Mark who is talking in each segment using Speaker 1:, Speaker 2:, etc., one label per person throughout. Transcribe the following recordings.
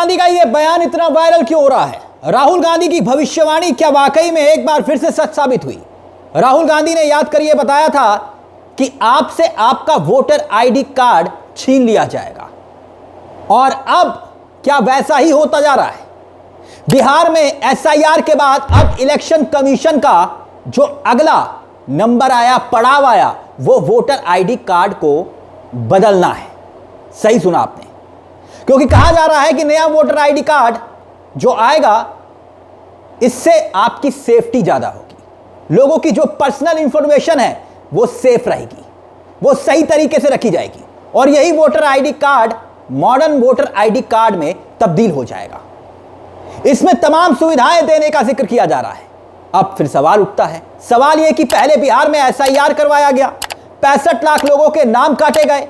Speaker 1: गांधी का यह बयान इतना वायरल क्यों हो रहा है? राहुल गांधी की भविष्यवाणी क्या वाकई में एक बार फिर से सच साबित हुई? राहुल गांधी ने याद करिए बताया था कि आपसे आपका वोटर आईडी कार्ड छीन लिया जाएगा, और अब क्या वैसा ही होता जा रहा है? बिहार में एसआईआर के बाद अब इलेक्शन कमीशन का जो अगला नंबर आया, पड़ाव आया, वो वोटर आईडी कार्ड को बदलना है। सही सुना आपने, क्योंकि कहा जा रहा है कि नया वोटर आईडी कार्ड जो आएगा, इससे आपकी सेफ्टी ज्यादा होगी, लोगों की जो पर्सनल इंफॉर्मेशन है वो सेफ रहेगी, वो सही तरीके से रखी जाएगी, और यही voter ID card modern voter ID card में तब्दील हो जाएगा। इसमें तमाम सुविधाएं देने का जिक्र किया जा रहा है। अब फिर सवाल उठता है, सवाल यह कि पहले बिहार में एसआईआर करवाया गया, 65 लाख लोगों के नाम काटे गए,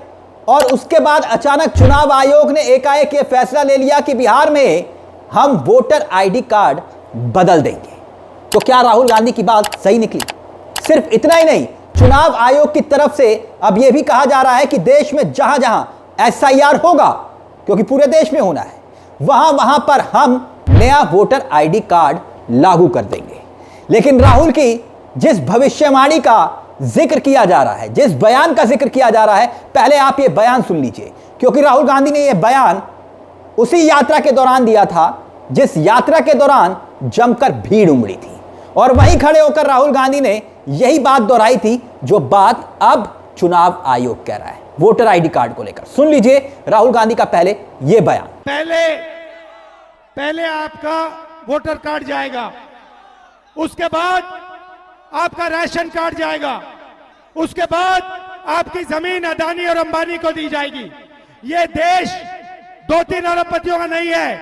Speaker 1: और उसके बाद अचानक चुनाव आयोग ने एकाएक यह फैसला ले लिया कि बिहार में हम वोटर आईडी कार्ड बदल देंगे। तो क्या राहुल गांधी की बात सही निकली? सिर्फ इतना ही नहीं, चुनाव आयोग की तरफ से अब यह भी कहा जा रहा है कि देश में जहां जहां एसआईआर होगा, क्योंकि पूरे देश में होना है, वहां वहां पर हम नया वोटर आईडी कार्ड लागू कर देंगे। लेकिन राहुल की जिस भविष्यवाणी का जिक्र किया जा रहा है, जिस बयान का जिक्र किया जा रहा है, पहले आप ये बयान सुन लीजिए, क्योंकि राहुल गांधी ने यह बयान उसी यात्रा के दौरान दिया था जिस यात्रा के दौरान जमकर भीड़ उमड़ी थी, और वहीं खड़े होकर राहुल गांधी ने यही बात दोहराई थी जो बात अब चुनाव आयोग कह रहा है वोटर आईडी कार्ड को लेकर। सुन लीजिए राहुल गांधी का पहले यह बयान।
Speaker 2: पहले आपका वोटर कार्ड जाएगा, उसके बाद आपका राशन कार्ड जाएगा, उसके बाद आपकी जमीन अदानी और अंबानी को दी जाएगी। ये देश 2-3 अरबपतियों का नहीं है,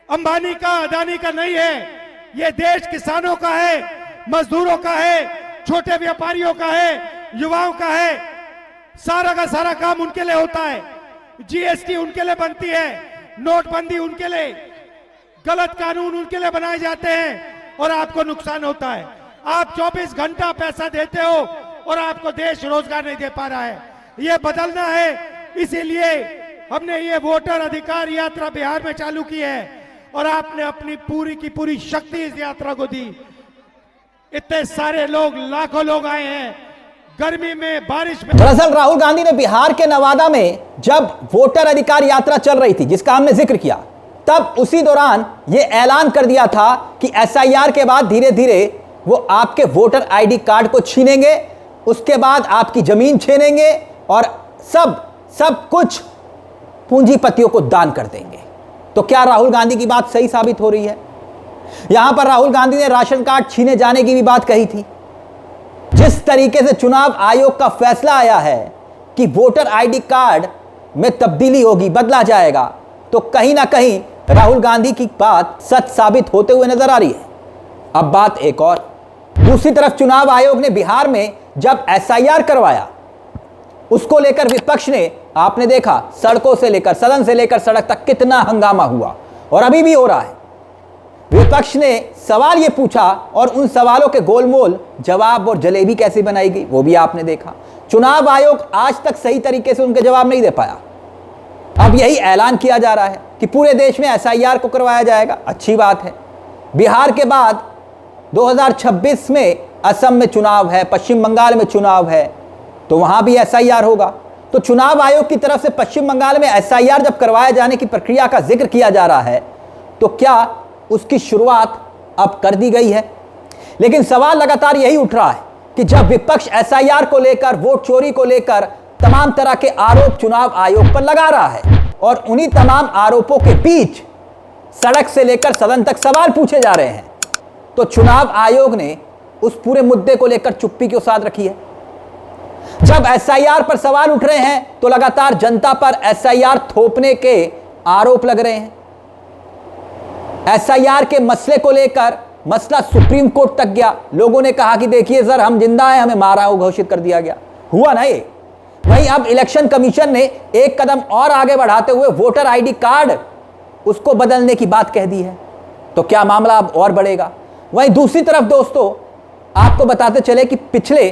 Speaker 2: अंबानी का, अदानी का नहीं है। ये देश किसानों का है, मजदूरों का है, छोटे व्यापारियों का है, युवाओं का है। सारा का सारा काम उनके लिए होता है। जीएसटी उनके लिए बनती है, नोटबंदी उनके लिए, गलत कानून उनके लिए बनाए जाते हैं, और आपको नुकसान होता है। आप 24 घंटा पैसा देते हो और आपको देश रोजगार नहीं दे पा रहा है। ये बदलना है, इसीलिए हमने ये वोटर अधिकार यात्रा बिहार में चालू की है, और आपने अपनी पूरी की पूरी शक्ति इस यात्रा को दी। इतने सारे लोग, लाखों लोग आए हैं, गर्मी में, बारिश में।
Speaker 1: दरअसल राहुल गांधी ने बिहार के नवादा में जब वोटर अधिकार यात्रा चल रही थी, जिसका हमने जिक्र किया, तब उसी दौरान यह ऐलान कर दिया था कि एसआईआर के बाद धीरे धीरे वो आपके वोटर आईडी कार्ड को छीनेंगे, उसके बाद आपकी जमीन छीनेंगे, और सब कुछ पूंजीपतियों को दान कर देंगे। तो क्या राहुल गांधी की बात सही साबित हो रही है? यहां पर राहुल गांधी ने राशन कार्ड छीने जाने की भी बात कही थी। जिस तरीके से चुनाव आयोग का फैसला आया है कि वोटर आईडी कार्ड में तब्दीली होगी, बदला जाएगा, तो कहीं ना कहीं राहुल गांधी की बात सच साबित होते हुए नजर आ रही है। अब बात एक और, दूसरी तरफ चुनाव आयोग ने बिहार में जब एसआईआर करवाया, उसको लेकर विपक्ष ने, आपने देखा, सड़कों से लेकर, सदन से लेकर सड़क तक कितना हंगामा हुआ, और अभी भी हो रहा है। विपक्ष ने सवाल यह पूछा, और उन सवालों के गोलमोल जवाब और जलेबी कैसी बनाई गई वो भी आपने देखा। चुनाव आयोग आज तक सही तरीके से उनके जवाब नहीं दे पाया। अब यही ऐलान किया जा रहा है कि पूरे देश में एसआईआर को करवाया जाएगा। अच्छी बात है। बिहार के बाद 2026 में असम में चुनाव है, पश्चिम बंगाल में चुनाव है, तो वहां भी एसआईआर होगा। तो चुनाव आयोग की तरफ से पश्चिम बंगाल में एसआईआर जब करवाए जाने की प्रक्रिया का जिक्र किया जा रहा है, तो क्या उसकी शुरुआत अब कर दी गई है? लेकिन सवाल लगातार यही उठ रहा है कि जब विपक्ष एसआईआर को लेकर, वोट चोरी को लेकर तमाम तरह के आरोप चुनाव आयोग पर लगा रहा है, और उन्हीं तमाम आरोपों के बीच सड़क से लेकर सदन तक सवाल पूछे जा रहे हैं, तो चुनाव आयोग ने उस पूरे मुद्दे को लेकर चुप्पी क्यों साध रखी है? जब एसआईआर पर सवाल उठ रहे हैं, तो लगातार जनता पर एसआईआर थोपने के आरोप लग रहे हैं। एसआईआर के मसले को लेकर मसला सुप्रीम कोर्ट तक गया। लोगों ने कहा कि देखिए सर, हम जिंदा हैं, हमें मारा हो घोषित कर दिया गया। हुआ ना ये। वहीं अब इलेक्शन कमीशन ने एक कदम और आगे बढ़ाते हुए वोटर आईडी कार्ड उसको बदलने की बात कह दी है। तो क्या मामला अब और बढ़ेगा? वहीं दूसरी तरफ दोस्तों, आपको बताते चले कि पिछले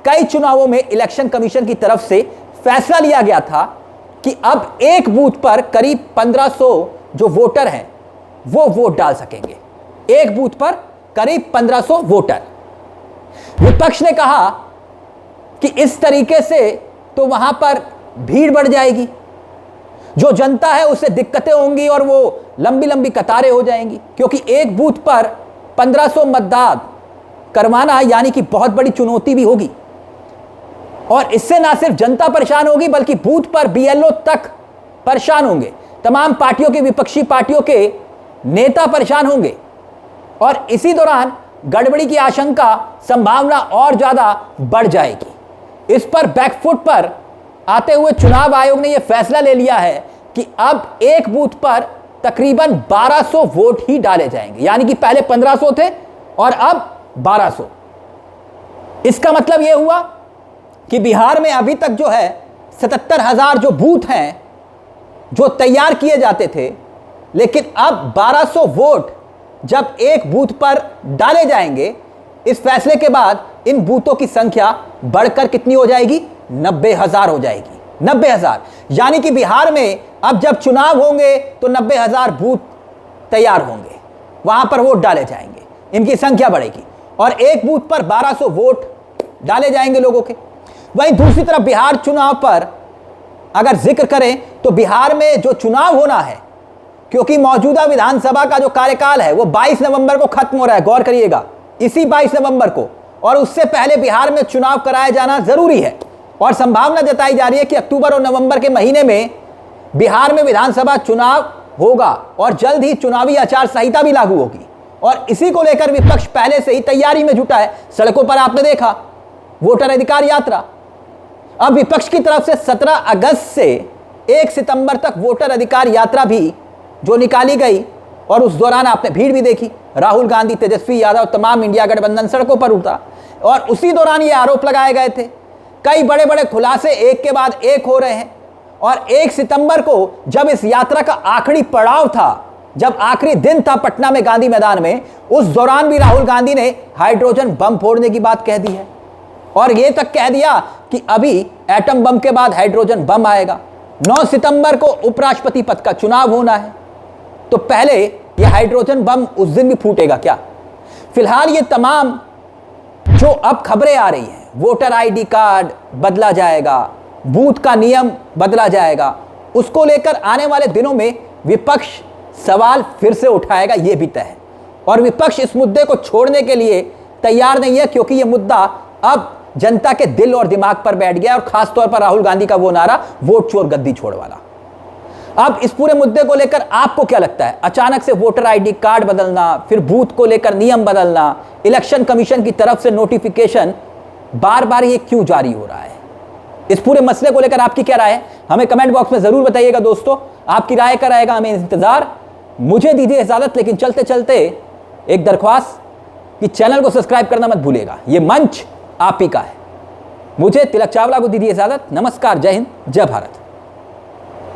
Speaker 1: कई चुनावों में इलेक्शन कमीशन की तरफ से फैसला लिया गया था कि अब एक बूथ पर करीब 1500 जो वोटर हैं वो वोट डाल सकेंगे। एक बूथ पर करीब 1500 वोटर। विपक्ष ने कहा कि इस तरीके से तो वहां पर भीड़ बढ़ जाएगी, जो जनता है उससे दिक्कतें होंगी और वो लंबी लंबी कतारें हो जाएंगी, क्योंकि एक बूथ पर 1500 मतदान करवाना यानी कि बहुत बड़ी चुनौती भी होगी। और इससे ना सिर्फ जनता परेशान होगी बल्कि बूथ पर बीएलओ तक परेशान होंगे, तमाम पार्टियों के, विपक्षी पार्टियों के नेता परेशान होंगे और इसी दौरान गड़बड़ी की आशंका, संभावना और ज्यादा बढ़ जाएगी। इस पर बैकफुट पर आते हुए चुनाव आयोग ने यह फैसला ले लिया है कि अब एक बूथ पर तकरीबन 1200 वोट ही डाले जाएंगे, यानी कि पहले 1500 थे और अब 1200। इसका मतलब यह हुआ कि बिहार में अभी तक जो है 77,000 जो बूथ हैं जो तैयार किए जाते थे, लेकिन अब 1200 वोट जब एक बूथ पर डाले जाएंगे, इस फैसले के बाद इन बूथों की संख्या बढ़कर कितनी हो जाएगी? 90,000 हो जाएगी। 90,000, यानी कि बिहार में अब जब चुनाव होंगे तो 90,000 बूथ तैयार होंगे, वहां पर वोट डाले जाएंगे, इनकी संख्या बढ़ेगी और एक बूथ पर 1200 वोट डाले जाएंगे लोगों के। वहीं दूसरी तरफ बिहार चुनाव पर अगर जिक्र करें तो बिहार में जो चुनाव होना है, क्योंकि मौजूदा विधानसभा का जो कार्यकाल है वो 22 नवंबर को खत्म हो रहा है, गौर करिएगा, इसी 22 नवंबर को, और उससे पहले बिहार में चुनाव कराया जाना जरूरी है। और संभावना जताई जा रही है कि अक्टूबर और नवंबर के महीने में बिहार में विधानसभा चुनाव होगा और जल्द ही चुनावी आचार संहिता भी लागू होगी। और इसी को लेकर विपक्ष पहले से ही तैयारी में जुटा है। सड़कों पर आपने देखा वोटर अधिकार यात्रा। अब विपक्ष की तरफ से 17 अगस्त से 1 सितंबर तक वोटर अधिकार यात्रा भी जो निकाली गई और उस दौरान आपने भीड़ भी देखी। राहुल गांधी, तेजस्वी यादव, तमाम इंडिया गठबंधन सड़कों पर उतरा और उसी दौरान ये आरोप लगाए गए थे। कई बड़े बड़े खुलासे एक के बाद एक हो रहे हैं और 1 सितंबर को जब इस यात्रा का आखिरी पड़ाव था, जब आखिरी दिन था पटना में गांधी मैदान में, उस दौरान भी राहुल गांधी ने हाइड्रोजन बम फोड़ने की बात कह दी है और यह तक कह दिया कि अभी एटम बम के बाद हाइड्रोजन बम आएगा। 9 सितंबर को उपराष्ट्रपति पद का चुनाव होना है, तो पहले यह हाइड्रोजन बम उस दिन भी फूटेगा क्या? फिलहाल ये तमाम जो अब खबरें आ रही हैं, वोटर आईडी कार्ड बदला जाएगा, बूथ का नियम बदला जाएगा, उसको लेकर आने वाले दिनों में विपक्ष सवाल फिर से उठाएगा, यह भी तय है। और विपक्ष इस मुद्दे को छोड़ने के लिए तैयार नहीं है, क्योंकि यह मुद्दा अब जनता के दिल और दिमाग पर बैठ गया और खासतौर पर राहुल गांधी का वो नारा, वोट चोर गद्दी छोड़ वाला। अब इस पूरे मुद्दे को लेकर आपको क्या लगता है? अचानक से वोटर आईडी कार्ड बदलना, फिर बूथ को लेकर नियम बदलना, इलेक्शन कमीशन की तरफ से नोटिफिकेशन बार बार ये क्यों जारी हो रहा है? इस पूरे मसले को लेकर आपकी क्या राय है? हमें कमेंट बॉक्स में जरूर बताइएगा दोस्तों। आपकी राय का रहेगा हमें इंतजार। मुझे दीजिए इजाजत, लेकिन चलते चलते एक दरख्वास्त कि चैनल को सब्सक्राइब करना मत भूलिएगा। ये मंच आप ही का है। मुझे तिलक चावला को दीजिए इजाजत। नमस्कार, जय हिंद, जय भारत।